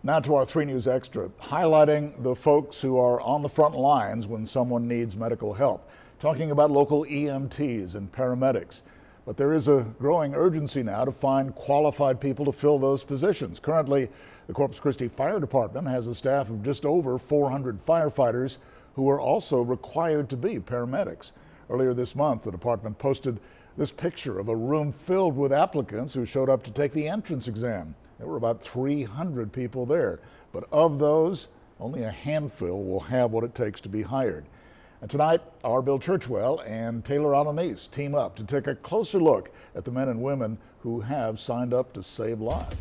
Now to our 3 News Extra, highlighting the folks who are on the front lines when someone needs medical help, talking about local EMTs and paramedics. But there is a growing urgency now to find qualified people to fill those positions. Currently, the Corpus Christi Fire Department has a staff of just over 400 firefighters who are also required to be paramedics. Earlier this month, the department posted this picture of a room filled with applicants who showed up to take the entrance exam. There were about 300 people there, but of those, only a handful will have what it takes to be hired. And tonight, our Bill Churchwell and Taylor Alanis team up to take a closer look at the men and women who have signed up to save lives.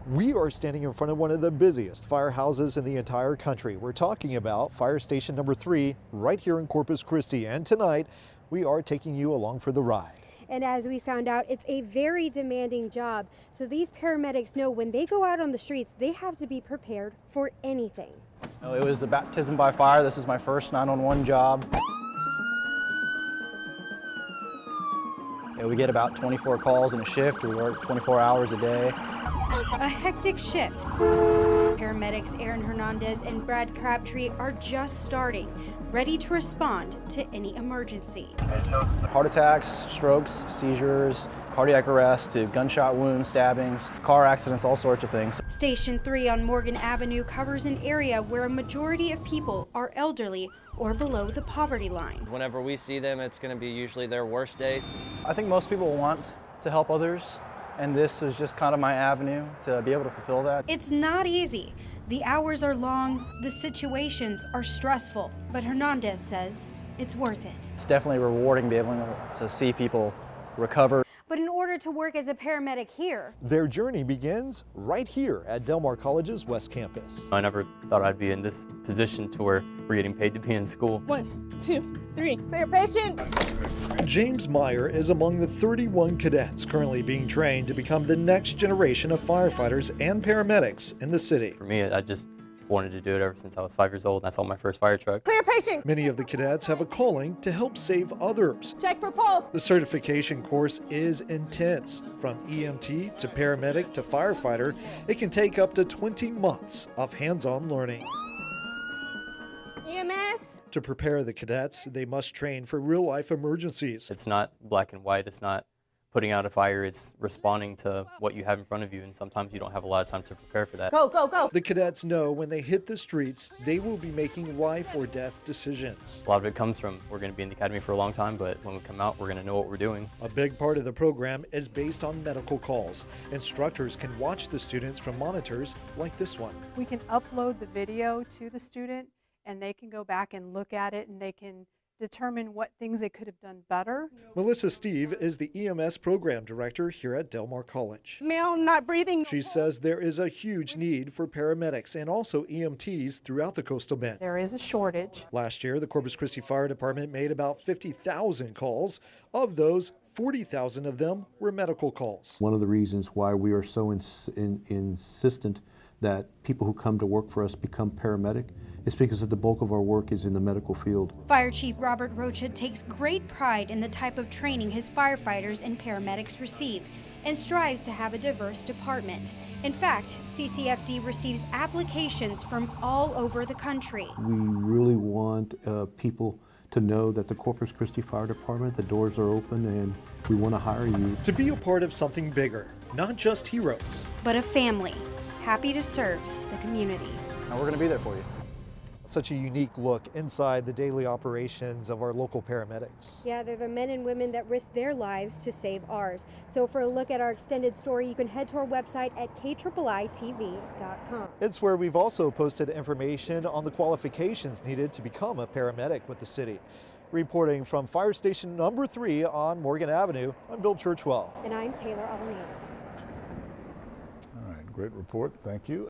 We are standing in front of one of the busiest firehouses in the entire country. We're talking about Fire Station number 3 right here in Corpus Christi. And tonight, we are taking you along for the ride. And as we found out, it's a very demanding job. So these paramedics know when they go out on the streets, they have to be prepared for anything. It was a baptism by fire. This is my first 911 job. We get about 24 calls in a shift. We work 24 hours a day. A hectic shift. Paramedics Aaron Hernandez and Brad Crabtree are just starting, ready to respond to any emergency. Heart attacks, strokes, seizures, cardiac arrest to gunshot wounds, stabbings, car accidents, all sorts of things. Station 3 on Morgan Avenue covers an area where a majority of people are elderly or below the poverty line. Whenever we see them, it's going to be usually their worst day. I think most people want to help others, and this is just kind of my avenue to be able to fulfill that. It's not easy. The hours are long, the situations are stressful, but Hernandez says it's worth it. It's definitely rewarding being able to see people recover. But in order to work as a paramedic here, their journey begins right here at Del Mar College's West Campus. I never thought I'd be in this position to where we're getting paid to be in school. 1, 2, 3, clear patient. James Meyer is among the 31 cadets currently being trained to become the next generation of firefighters and paramedics in the city. For me, I just wanted to do it ever since I was 5 years old, and I saw my first fire truck. Clear patient. Many of the cadets have a calling to help save others. Check for pulse. The certification course is intense. From EMT to paramedic to firefighter, it can take up to 20 months of hands-on learning. EMS. To prepare the cadets, they must train for real-life emergencies. It's not black and white. It's not putting out a fire. It's responding to what you have in front of you, and sometimes you don't have a lot of time to prepare for that. Go, go, go. The cadets know when they hit the streets, they will be making life or death decisions. A lot of it comes from we're going to be in the academy for a long time, but when we come out, we're going to know what we're doing. A big part of the program is based on medical calls. Instructors can watch the students from monitors like this one. We can upload the video to the student, and they can go back and look at it, and they can determine what things they could have done better. Melissa Steve is the EMS program director here at Del Mar College. Male not breathing. She says there is a huge need for paramedics and also EMTs throughout the coastal bend. There is a shortage. Last year, the Corpus Christi Fire Department made about 50,000 calls. Of those, 40,000 of them were medical calls. One of the reasons why we are so insistent that people who come to work for us become paramedic is because the bulk of our work is in the medical field. Fire Chief Robert Rocha takes great pride in the type of training his firefighters and paramedics receive and strives to have a diverse department. In fact, CCFD receives applications from all over the country. We really want people to know that the Corpus Christi Fire Department, the doors are open and we want to hire you. To be a part of something bigger, not just heroes, but a family happy to serve the community. And we're going to be there for you. Such a unique look inside the daily operations of our local paramedics. Yeah, they're the men and women that risk their lives to save ours. So for a look at our extended story, you can head to our website at KIIITV.com. It's where we've also posted information on the qualifications needed to become a paramedic with the city. Reporting from Fire Station number 3 on Morgan Avenue, I'm Bill Churchwell. And I'm Taylor Alanis. All right, great report. Thank you.